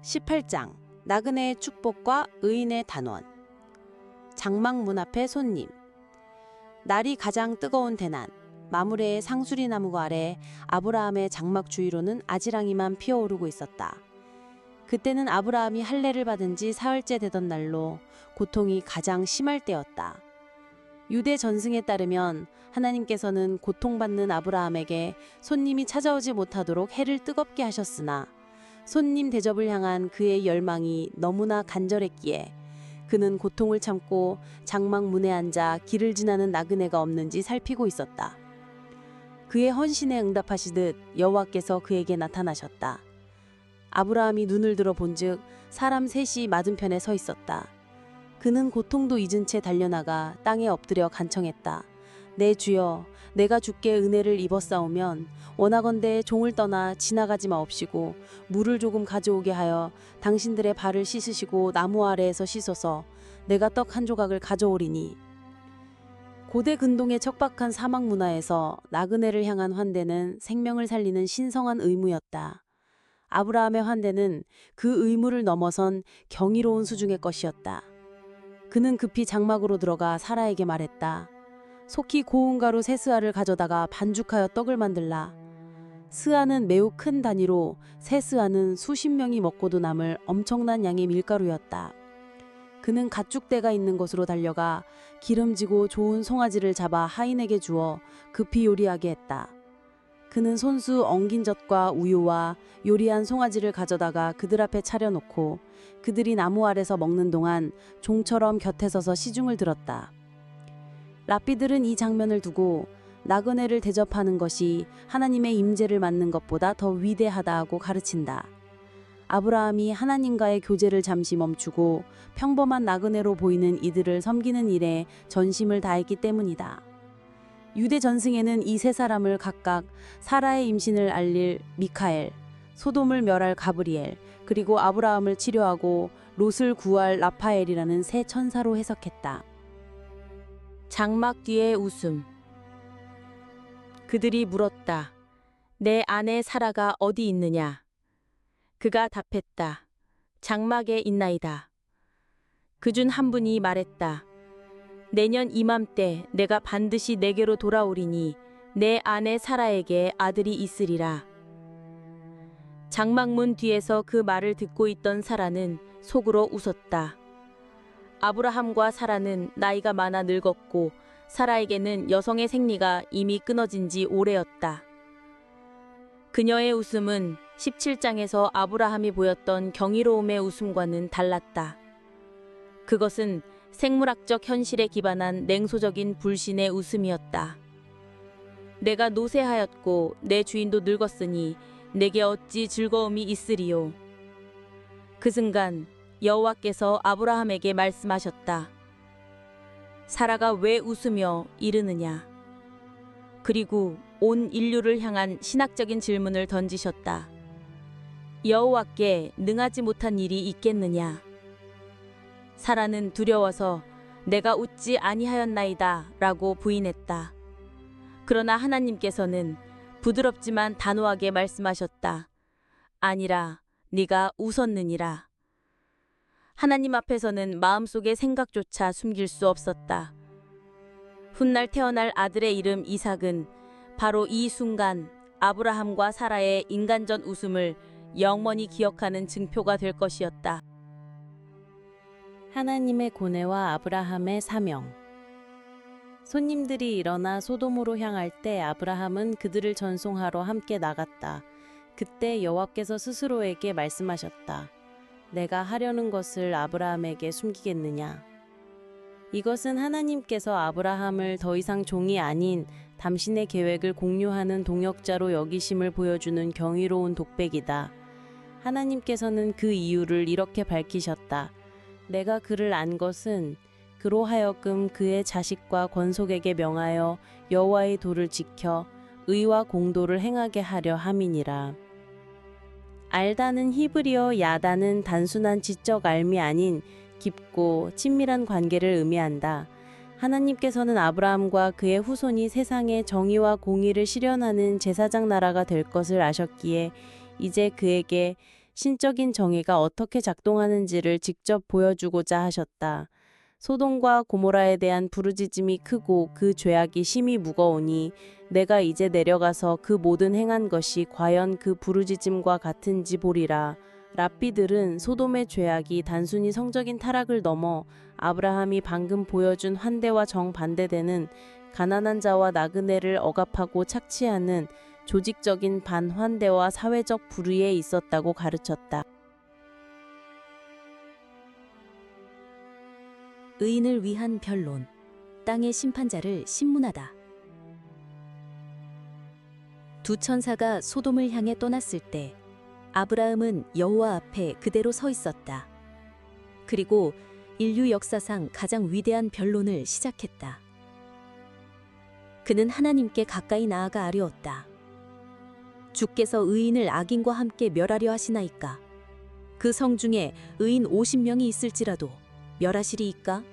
18장 나그네의 축복과 의인의 단원. 장막 문 앞에 손님. 날이 가장 뜨거운 대낮, 마무레의 상수리 나무 아래 아브라함의 장막 주위로는 아지랑이만 피어오르고 있었다. 그때는 아브라함이 할례를 받은 지 사흘째 되던 날로 고통이 가장 심할 때였다. 유대 전승에 따르면 하나님께서는 고통받는 아브라함에게 손님이 찾아오지 못하도록 해를 뜨겁게 하셨으나 손님 대접을 향한 그의 열망이 너무나 간절했기에 그는 고통을 참고 장막 문에 앉아 길을 지나는 나그네가 없는지 살피고 있었다. 그의 헌신에 응답하시듯 여호와께서 그에게 나타나셨다. 아브라함이 눈을 들어 본즉 사람 셋이 맞은편에 서 있었다. 그는 고통도 잊은 채 달려나가 땅에 엎드려 간청했다. 내 주여, 내가 주께 은혜를 입었사오면 원하건대 종을 떠나 지나가지 마옵시고 물을 조금 가져오게 하여 당신들의 발을 씻으시고 나무 아래에서 씻어서 내가 떡 한 조각을 가져오리니. 고대 근동의 척박한 사막 문화에서 나그네를 향한 환대는 생명을 살리는 신성한 의무였다. 아브라함의 환대는 그 의무를 넘어선 경이로운 수준의 것이었다. 그는 급히 장막으로 들어가 사라에게 말했다. 속히 고운 가루 세 스아를 가져다가 반죽하여 떡을 만들라. 스아는 매우 큰 단위로 세 스아는 수십 명이 먹고도 남을 엄청난 양의 밀가루였다. 그는 가축대가 있는 곳으로 달려가 기름지고 좋은 송아지를 잡아 하인에게 주어 급히 요리하게 했다. 그는 손수 엉긴 젖과 우유와 요리한 송아지를 가져다가 그들 앞에 차려놓고 그들이 나무 아래서 먹는 동안 종처럼 곁에 서서 시중을 들었다. 랍비들은 이 장면을 두고 나그네를 대접하는 것이 하나님의 임재를 맡는 것보다 더 위대하다고 가르친다. 아브라함이 하나님과의 교제를 잠시 멈추고 평범한 나그네로 보이는 이들을 섬기는 일에 전심을 다했기 때문이다. 유대 전승에는 이 세 사람을 각각 사라의 임신을 알릴 미카엘, 소돔을 멸할 가브리엘, 그리고 아브라함을 치료하고 롯을 구할 라파엘이라는 세 천사로 해석했다. 장막 뒤의 웃음. 그들이 물었다. 내 아내 사라가 어디 있느냐? 그가 답했다. 장막에 있나이다. 그중 한 분이 말했다. 내년 이맘때 내가 반드시 내게로 돌아오리니 내 아내 사라에게 아들이 있으리라. 장막문 뒤에서 그 말을 듣고 있던 사라는 속으로 웃었다. 아브라함과 사라는 나이가 많아 늙었고 사라에게는 여성의 생리가 이미 끊어진 지 오래였다. 그녀의 웃음은 17장에서 아브라함이 보였던 경이로움의 웃음과는 달랐다. 그것은 생물학적 현실에 기반한 냉소적인 불신의 웃음이었다. 내가 노쇠하였고 내 주인도 늙었으니 내게 어찌 즐거움이 있으리요. 그 순간 여호와께서 아브라함에게 말씀하셨다. 사라가 왜 웃으며 이르느냐? 그리고 온 인류를 향한 신학적인 질문을 던지셨다. 여호와께 능하지 못한 일이 있겠느냐? 사라는 두려워서 내가 웃지 아니하였나이다 라고 부인했다. 그러나 하나님께서는 부드럽지만 단호하게 말씀하셨다. 아니라 네가 웃었느니라. 하나님 앞에서는 마음속의 생각조차 숨길 수 없었다. 훗날 태어날 아들의 이름 이삭은 바로 이 순간 아브라함과 사라의 인간적 웃음을 영원히 기억하는 증표가 될 것이었다. 하나님의 고뇌와 아브라함의 사명. 손님들이 일어나 소돔으로 향할 때 아브라함은 그들을 전송하러 함께 나갔다. 그때 여호와께서 스스로에게 말씀하셨다. 내가 하려는 것을 아브라함에게 숨기겠느냐? 이것은 하나님께서 아브라함을 더 이상 종이 아닌 당신의 계획을 공유하는 동역자로 여기심을 보여주는 경이로운 독백이다. 하나님께서는 그 이유를 이렇게 밝히셨다. 내가 그를 안 것은 그로 하여금 그의 자식과 권속에게 명하여 여호와의 도를 지켜 의와 공도를 행하게 하려 함이니라. 알다는 히브리어 야다는 단순한 지적 알미 아닌 깊고 친밀한 관계를 의미한다. 하나님께서는 아브라함과 그의 후손이 세상에 정의와 공의를 실현하는 제사장 나라가 될 것을 아셨기에 이제 그에게 신적인 정의가 어떻게 작동하는지를 직접 보여주고자 하셨다. 소돔과 고모라에 대한 부르짖음이 크고 그 죄악이 심히 무거우니 내가 이제 내려가서 그 모든 행한 것이 과연 그 부르짖음과 같은지 보리라. 랍비들은 소돔의 죄악이 단순히 성적인 타락을 넘어 아브라함이 방금 보여준 환대와 정반대되는 가난한 자와 나그네를 억압하고 착취하는 조직적인 반환대와 사회적 불의에 있었다고 가르쳤다. 의인을 위한 변론. 땅의 심판자를 신문하다. 두 천사가 소돔을 향해 떠났을 때 아브라함은 여호와 앞에 그대로 서 있었다. 그리고 인류 역사상 가장 위대한 변론을 시작했다. 그는 하나님께 가까이 나아가 아뢰었다. 주께서 의인을 악인과 함께 멸하려 하시나이까? 그 성 중에 의인 50명이 있을지라도 멸하시리이까?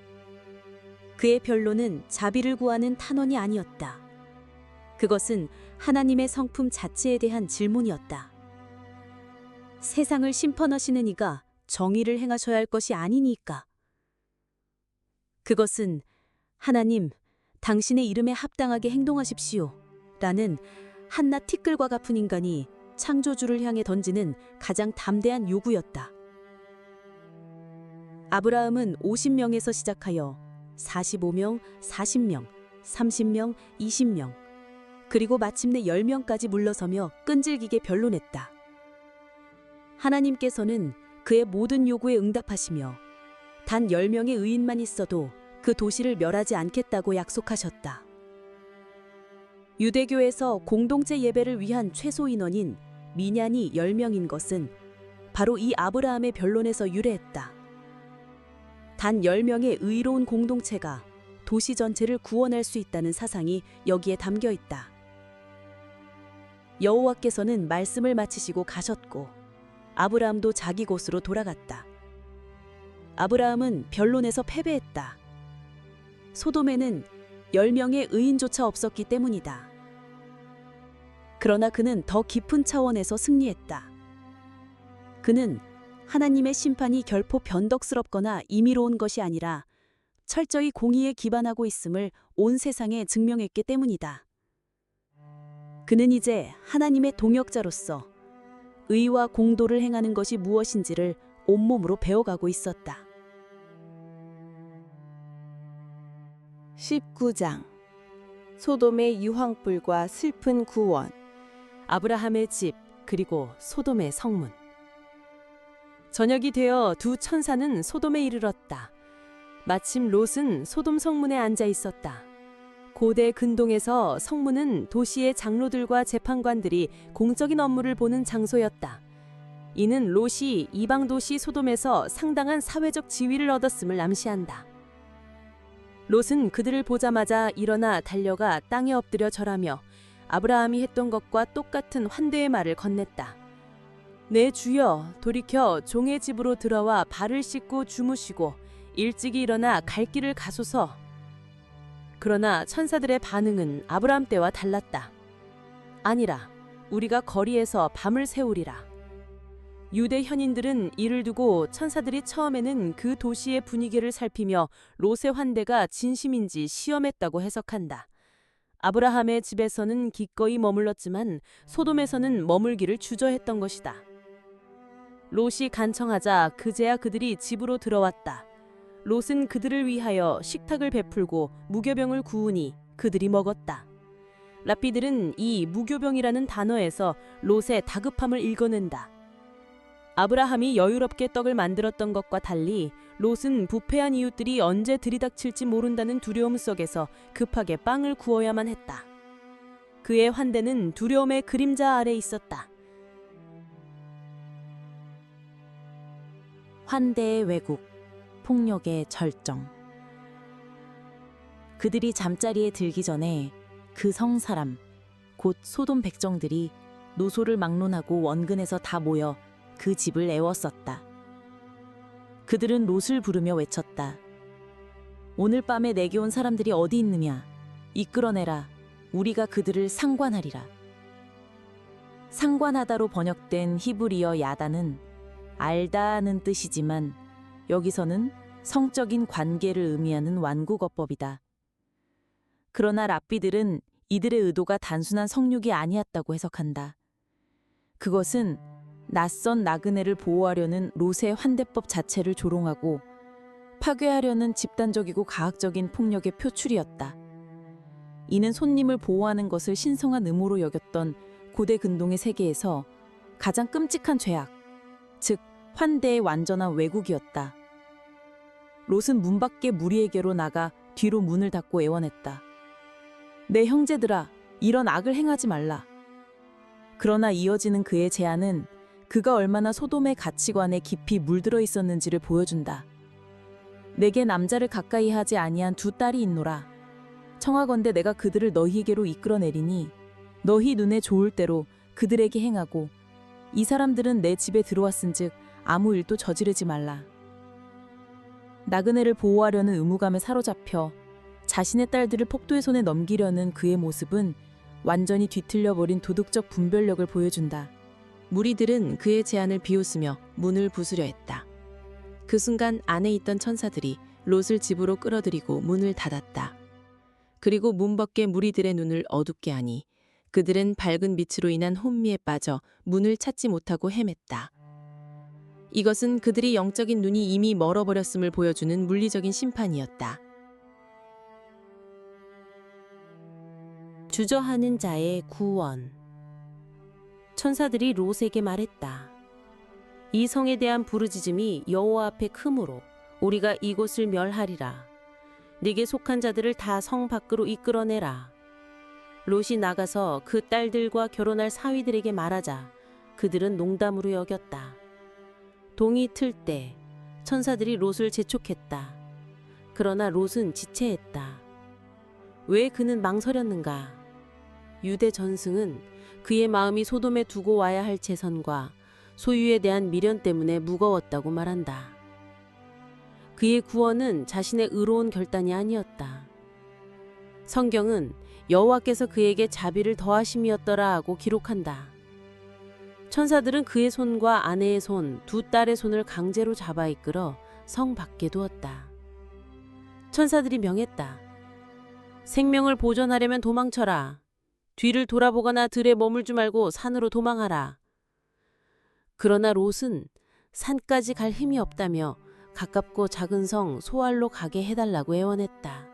그의 변론은 자비를 구하는 탄원이 아니었다. 그것은 하나님의 성품 자체에 대한 질문이었다. 세상을 심판하시는 이가 정의를 행하셔야 할 것이 아니니까. 그것은 하나님, 당신의 이름에 합당하게 행동하십시오 라는 한낱 티끌과 같은 인간이 창조주를 향해 던지는 가장 담대한 요구였다. 아브라함은 50명에서 시작하여 45명, 40명, 30명, 20명, 그리고 마침내 10명까지 물러서며 끈질기게 변론했다. 하나님께서는 그의 모든 요구에 응답하시며 단 10명의 의인만 있어도 그 도시를 멸하지 않겠다고 약속하셨다. 유대교에서 공동체 예배를 위한 최소 인원인 미년이 10명인 것은 바로 이 아브라함의 변론에서 유래했다. 단 10명의 의로운 공동체가 도시 전체를 구원할 수 있다는 사상이 여기에 담겨 있다. 여호와께서는 말씀을 마치시고 가셨고 아브라함도 자기 곳으로 돌아갔다. 아브라함은 변론에서 패배했다. 소돔에는 10명의 의인조차 없었기 때문이다. 그러나 그는 더 깊은 차원에서 승리했다. 그는 하나님의 심판이 결코 변덕스럽거나 임의로운 것이 아니라 철저히 공의에 기반하고 있음을 온 세상에 증명했기 때문이다. 그는 이제 하나님의 동역자로서 의와 공도를 행하는 것이 무엇인지를 온몸으로 배워가고 있었다. 19장 소돔의 유황불과 슬픈 구원. 아브라함의 집 그리고 소돔의 성문. 저녁이 되어 두 천사는 소돔에 이르렀다. 마침 롯은 소돔 성문에 앉아 있었다. 고대 근동에서 성문은 도시의 장로들과 재판관들이 공적인 업무를 보는 장소였다. 이는 롯이 이방 도시 소돔에서 상당한 사회적 지위를 얻었음을 암시한다. 롯은 그들을 보자마자 일어나 달려가 땅에 엎드려 절하며 아브라함이 했던 것과 똑같은 환대의 말을 건넸다. 내 주여, 돌이켜 종의 집으로 들어와 발을 씻고 주무시고 일찍이 일어나 갈 길을 가소서. 그러나 천사들의 반응은 아브라함 때와 달랐다. 아니라 우리가 거리에서 밤을 새우리라. 유대 현인들은 이를 두고 천사들이 처음에는 그 도시의 분위기를 살피며 롯의 환대가 진심인지 시험했다고 해석한다. 아브라함의 집에서는 기꺼이 머물렀지만 소돔에서는 머물기를 주저했던 것이다. 롯이 간청하자 그제야 그들이 집으로 들어왔다. 롯은 그들을 위하여 식탁을 베풀고 무교병을 구우니 그들이 먹었다. 랍비들은 이 무교병이라는 단어에서 롯의 다급함을 읽어낸다. 아브라함이 여유롭게 떡을 만들었던 것과 달리 롯은 부패한 이웃들이 언제 들이닥칠지 모른다는 두려움 속에서 급하게 빵을 구워야만 했다. 그의 환대는 두려움의 그림자 아래 있었다. 환대의 왜곡, 폭력의 절정. 그들이 잠자리에 들기 전에 그 성 사람, 곧 소돔 백정들이 노소를 막론하고 원근에서 다 모여 그 집을 애웠었다. 그들은 롯을 부르며 외쳤다. 오늘 밤에 내게 온 사람들이 어디 있느냐? 이끌어내라. 우리가 그들을 상관하리라. 상관하다로 번역된 히브리어 야다는 알다는 뜻이지만 여기서는 성적인 관계를 의미하는 완구어법이다. 그러나 랍비들은 이들의 의도가 단순한 성욕이 아니었다고 해석한다. 그것은 낯선 나그네를 보호하려는 롯의 환대법 자체를 조롱하고 파괴하려는 집단적이고 가학적인 폭력의 표출이었다. 이는 손님을 보호하는 것을 신성한 의무로 여겼던 고대 근동의 세계에서 가장 끔찍한 죄악, 즉 환대의 완전한 왜곡이었다. 롯은 문 밖에 무리에게로 나가 뒤로 문을 닫고 애원했다. 내 형제들아, 이런 악을 행하지 말라. 그러나 이어지는 그의 제안은 그가 얼마나 소돔의 가치관에 깊이 물들어 있었는지를 보여준다. 내게 남자를 가까이 하지 아니한 두 딸이 있노라. 청하건대 내가 그들을 너희에게로 이끌어내리니 너희 눈에 좋을 대로 그들에게 행하고 이 사람들은 내 집에 들어왔은즉 아무 일도 저지르지 말라. 나그네를 보호하려는 의무감에 사로잡혀 자신의 딸들을 폭도의 손에 넘기려는 그의 모습은 완전히 뒤틀려버린 도덕적 분별력을 보여준다. 무리들은 그의 제안을 비웃으며 문을 부수려 했다. 그 순간 안에 있던 천사들이 롯을 집으로 끌어들이고 문을 닫았다. 그리고 문 밖의 무리들의 눈을 어둡게 하니 그들은 밝은 빛으로 인한 혼미에 빠져 문을 찾지 못하고 헤맸다. 이것은 그들이 영적인 눈이 이미 멀어버렸음을 보여주는 물리적인 심판이었다. 주저하는 자의 구원. 천사들이 롯에게 말했다. 이 성에 대한 부르짖음이 여호와 앞에 크므로 우리가 이곳을 멸하리라. 네게 속한 자들을 다 성 밖으로 이끌어내라. 롯이 나가서 그 딸들과 결혼할 사위들에게 말하자 그들은 농담으로 여겼다. 동이 틀 때 천사들이 롯을 재촉했다. 그러나 롯은 지체했다. 왜 그는 망설였는가? 유대 전승은 그의 마음이 소돔에 두고 와야 할 재산과 소유에 대한 미련 때문에 무거웠다고 말한다. 그의 구원은 자신의 의로운 결단이 아니었다. 성경은 여호와께서 그에게 자비를 더하심이었더라 하고 기록한다. 천사들은 그의 손과 아내의 손, 두 딸의 손을 강제로 잡아 이끌어 성 밖에 두었다. 천사들이 명했다. 생명을 보존하려면 도망쳐라. 뒤를 돌아보거나 들에 머물지 말고 산으로 도망하라. 그러나 롯은 산까지 갈 힘이 없다며 가깝고 작은 성 소알로 가게 해달라고 애원했다.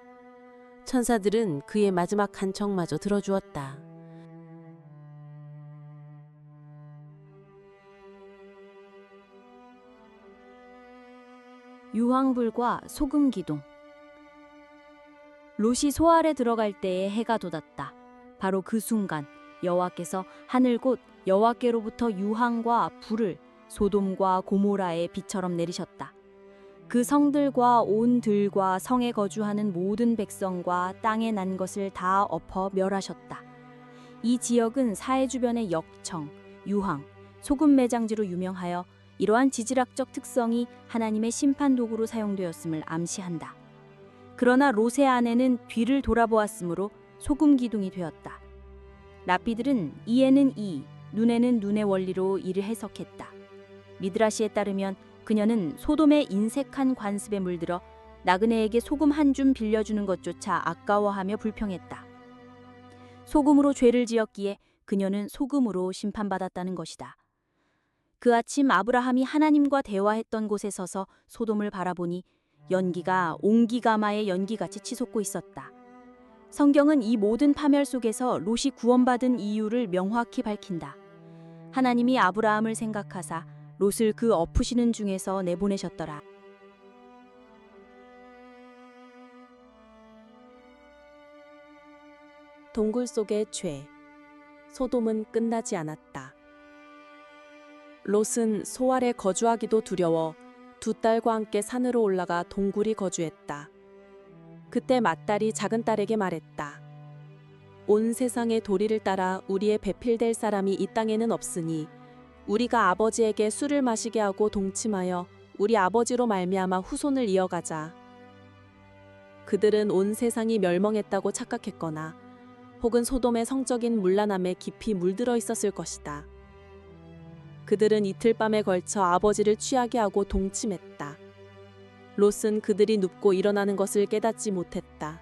천사들은 그의 마지막 간청마저 들어주었다. 유황불과 소금 기둥. 롯이 소알에 들어갈 때에 해가 돋았다. 바로 그 순간 여호와께서 하늘 곧 여호와께로부터 유황과 불을 소돔과 고모라의 비처럼 내리셨다. 그 성들과 온 들과 성에 거주하는 모든 백성과 땅에 난 것을 다 엎어 멸하셨다. 이 지역은 사해 주변의 역청, 유황, 소금 매장지로 유명하여 이러한 지질학적 특성이 하나님의 심판 도구로 사용되었음을 암시한다. 그러나 롯의 아내는 뒤를 돌아보았으므로 소금 기둥이 되었다. 랍비들은 이에는 이, 눈에는 눈의 원리로 이를 해석했다. 미드라시에 따르면 그녀는 소돔의 인색한 관습에 물들어 나그네에게 소금 한 줌 빌려주는 것조차 아까워하며 불평했다. 소금으로 죄를 지었기에 그녀는 소금으로 심판받았다는 것이다. 그 아침 아브라함이 하나님과 대화했던 곳에 서서 소돔을 바라보니 연기가 옹기가마의 연기같이 치솟고 있었다. 성경은 이 모든 파멸 속에서 롯이 구원받은 이유를 명확히 밝힌다. 하나님이 아브라함을 생각하사 롯을 그 엎으시는 중에서 내보내셨더라. 동굴 속의 죄. 소돔은 끝나지 않았다. 롯은 소알에 거주하기도 두려워 두 딸과 함께 산으로 올라가 동굴이 거주했다. 그때 맏딸이 작은 딸에게 말했다. 온 세상의 도리를 따라 우리의 배필될 사람이 이 땅에는 없으니 우리가 아버지에게 술을 마시게 하고 동침하여 우리 아버지로 말미암아 후손을 이어가자. 그들은 온 세상이 멸망했다고 착각했거나 혹은 소돔의 성적인 문란함에 깊이 물들어 있었을 것이다. 그들은 이틀 밤에 걸쳐 아버지를 취하게 하고 동침했다. 롯은 그들이 눕고 일어나는 것을 깨닫지 못했다.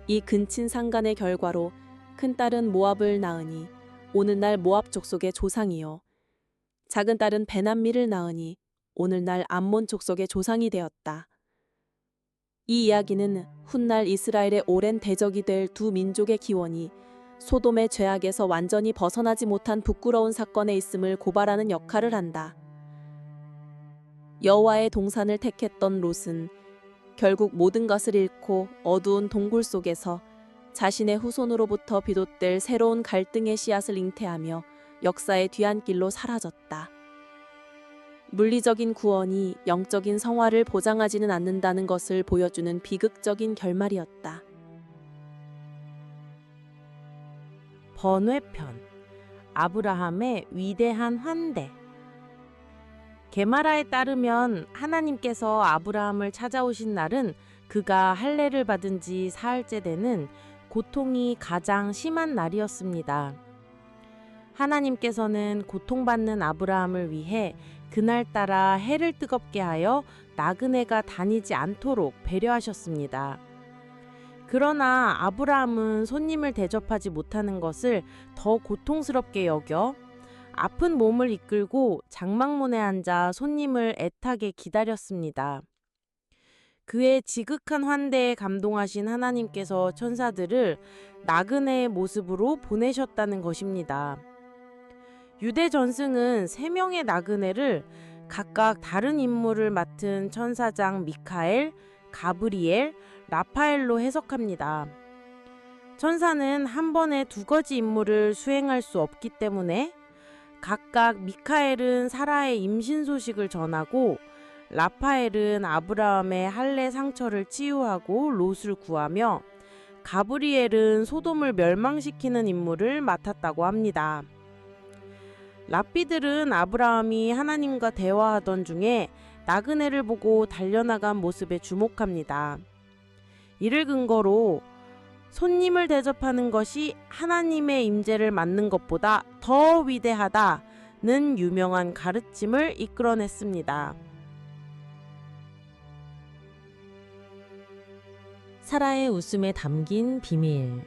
이 근친 상간의 결과로 큰딸은 모압을 낳으니 오늘날 모압 족속의 조상이요. 작은 딸은 베남미를 낳으니 오늘날 암몬 족속의 조상이 되었다. 이 이야기는 훗날 이스라엘의 오랜 대적이 될 두 민족의 기원이 소돔의 죄악에서 완전히 벗어나지 못한 부끄러운 사건에 있음을 고발하는 역할을 한다. 여호와의 동산을 택했던 롯은 결국 모든 것을 잃고 어두운 동굴 속에서 자신의 후손으로부터 비롯될 새로운 갈등의 씨앗을 잉태하며 역사의 뒤안길로 사라졌다. 물리적인 구원이 영적인 성화를 보장하지는 않는다는 것을 보여주는 비극적인 결말이었다. 번외편 아브라함의 위대한 환대. 게마라에 따르면 하나님께서 아브라함을 찾아오신 날은 그가 할례를 받은 지 사흘째 되는 고통이 가장 심한 날이었습니다. 하나님께서는 고통받는 아브라함을 위해 그날따라 해를 뜨겁게 하여 나그네가 다니지 않도록 배려하셨습니다. 그러나 아브라함은 손님을 대접하지 못하는 것을 더 고통스럽게 여겨 아픈 몸을 이끌고 장막문에 앉아 손님을 애타게 기다렸습니다. 그의 지극한 환대에 감동하신 하나님께서 천사들을 나그네의 모습으로 보내셨다는 것입니다. 유대 전승은 3명의 나그네를 각각 다른 임무를 맡은 천사장 미카엘, 가브리엘, 라파엘로 해석합니다. 천사는 한 번에 2가지 임무를 수행할 수 없기 때문에 각각 미카엘은 사라의 임신 소식을 전하고 라파엘은 아브라함의 할례 상처를 치유하고 롯을 구하며 가브리엘은 소돔을 멸망시키는 임무를 맡았다고 합니다. 랍비들은 아브라함이 하나님과 대화하던 중에 나그네를 보고 달려나간 모습에 주목합니다. 이를 근거로 손님을 대접하는 것이 하나님의 임재를 맞는 것보다 더 위대하다는 유명한 가르침을 이끌어냈습니다. 사라의 웃음에 담긴 비밀.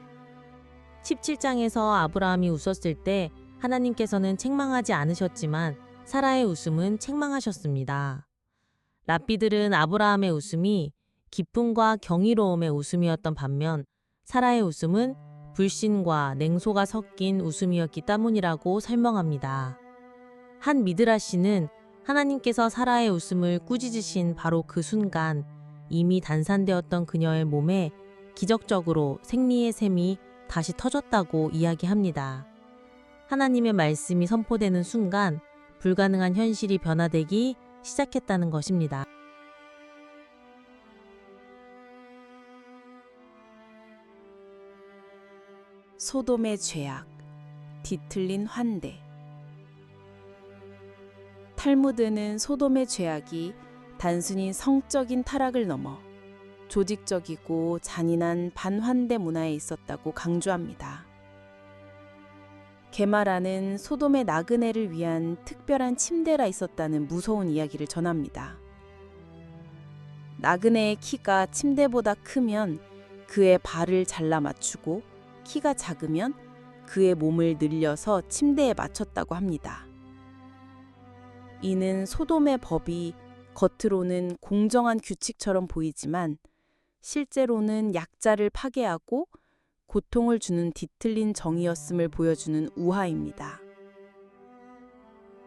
17장에서 아브라함이 웃었을 때 하나님께서는 책망하지 않으셨지만 사라의 웃음은 책망하셨습니다. 랍비들은 아브라함의 웃음이 기쁨과 경이로움의 웃음이었던 반면 사라의 웃음은 불신과 냉소가 섞인 웃음이었기 때문이라고 설명합니다. 한 미드라시는 하나님께서 사라의 웃음을 꾸짖으신 바로 그 순간 이미 단산되었던 그녀의 몸에 기적적으로 생리의 샘이 다시 터졌다고 이야기합니다. 하나님의 말씀이 선포되는 순간 불가능한 현실이 변화되기 시작했다는 것입니다. 소돔의 죄악, 뒤틀린 환대. 탈무드는 소돔의 죄악이 단순히 성적인 타락을 넘어 조직적이고 잔인한 반환대 문화에 있었다고 강조합니다. 게마라는 소돔의 나그네를 위한 특별한 침대라 있었다는 무서운 이야기를 전합니다. 나그네의 키가 침대보다 크면 그의 발을 잘라 맞추고 키가 작으면 그의 몸을 늘려서 침대에 맞췄다고 합니다. 이는 소돔의 법이 겉으로는 공정한 규칙처럼 보이지만 실제로는 약자를 파괴하고 고통을 주는 뒤틀린 정의였음을 보여주는 우화입니다.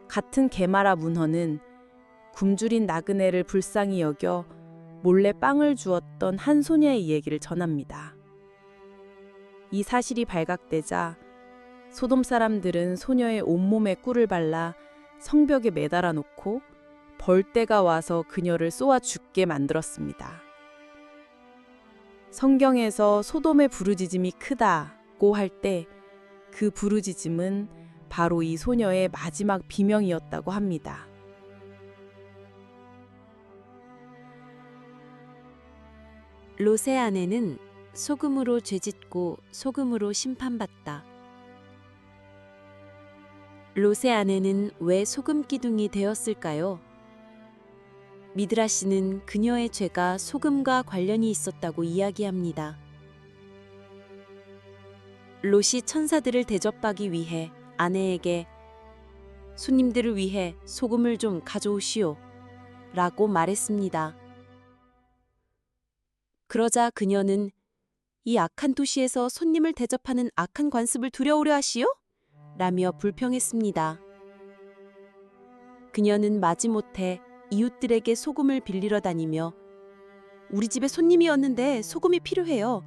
같은 게마라 문헌은 굶주린 나그네를 불쌍히 여겨 몰래 빵을 주었던 한 소녀의 이야기를 전합니다. 이 사실이 발각되자 소돔 사람들은 소녀의 온몸에 꿀을 발라 성벽에 매달아 놓고 벌떼가 와서 그녀를 쏘아 죽게 만들었습니다. 성경에서 소돔의 부르짖음이 크다고 할 때 그 부르짖음은 바로 이 소녀의 마지막 비명이었다고 합니다. 롯의 아내는 소금으로 죄짓고 소금으로 심판받다. 롯의 아내는 왜 소금 기둥이 되었을까요? 미드라시는 그녀의 죄가 소금과 관련이 있었다고 이야기합니다. 롯이 천사들을 대접하기 위해 아내에게 손님들을 위해 소금을 좀 가져오시오 라고 말했습니다. 그러자 그녀는 이 악한 도시에서 손님을 대접하는 악한 관습을 두려우려 하시오? 라며 불평했습니다. 그녀는 마지못해 이웃들에게 소금을 빌리러 다니며 우리 집에 손님이 왔는데 소금이 필요해요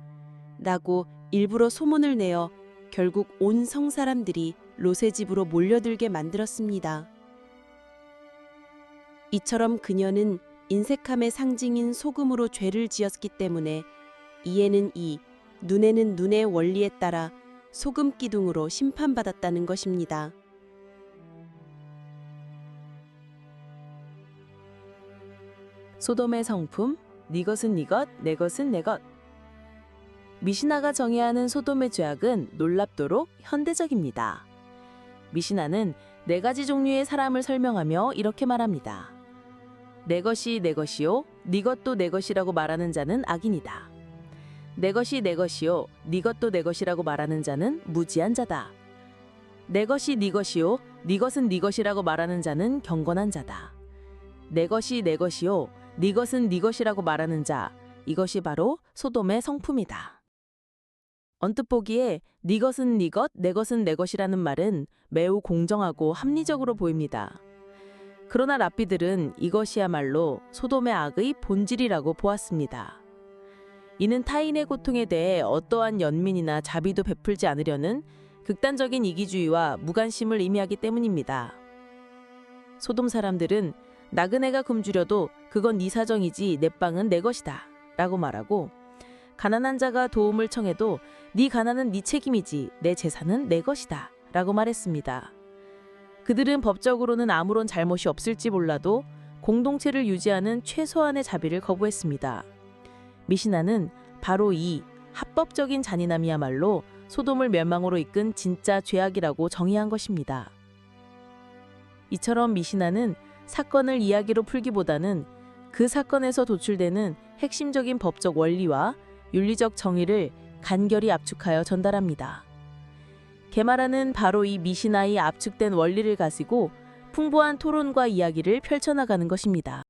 라고 일부러 소문을 내어 결국 온 성 사람들이 롯의 집으로 몰려들게 만들었습니다. 이처럼 그녀는 인색함의 상징인 소금으로 죄를 지었기 때문에 이에는 이, 눈에는 눈의 원리에 따라 소금 기둥으로 심판받았다는 것입니다. 소돔의 성품, 네 것은 네 것, 내 것은 내 것. 미시나가 정의하는 소돔의 죄악은 놀랍도록 현대적입니다. 미시나는 4가지 종류의 사람을 설명하며 이렇게 말합니다. 내 것이 내 것이요, 네 것도 내 것이라고 말하는 자는 악인이다. 내 것이 내 것이요, 네 것도 내 것이라고 말하는 자는 무지한 자다. 내 것이 네 것이요, 네 것은 네 것이라고 말하는 자는 경건한 자다. 내 것이 내 것이요, 네 것은 네 것이라고 말하는 자, 이것이 바로 소돔의 성품이다. 언뜻 보기에 네 것은 네 것, 내 것은 내 것이라는 말은 매우 공정하고 합리적으로 보입니다. 그러나 랍비들은 이것이야말로 소돔의 악의 본질이라고 보았습니다. 이는 타인의 고통에 대해 어떠한 연민이나 자비도 베풀지 않으려는 극단적인 이기주의와 무관심을 의미하기 때문입니다. 소돔 사람들은 나그네가 굶주려도 그건 네 사정이지 내 빵은 내 것이다 라고 말하고, 가난한 자가 도움을 청해도 네 가난은 네 책임이지 내 재산은 내 것이다 라고 말했습니다. 그들은 법적으로는 아무런 잘못이 없을지 몰라도 공동체를 유지하는 최소한의 자비를 거부했습니다. 미시나는 바로 이 합법적인 잔인함이야말로 소돔을 멸망으로 이끈 진짜 죄악이라고 정의한 것입니다. 이처럼 미시나는 사건을 이야기로 풀기보다는 그 사건에서 도출되는 핵심적인 법적 원리와 윤리적 정의를 간결히 압축하여 전달합니다. 게마라는 바로 이 미시나의 압축된 원리를 가지고 풍부한 토론과 이야기를 펼쳐나가는 것입니다.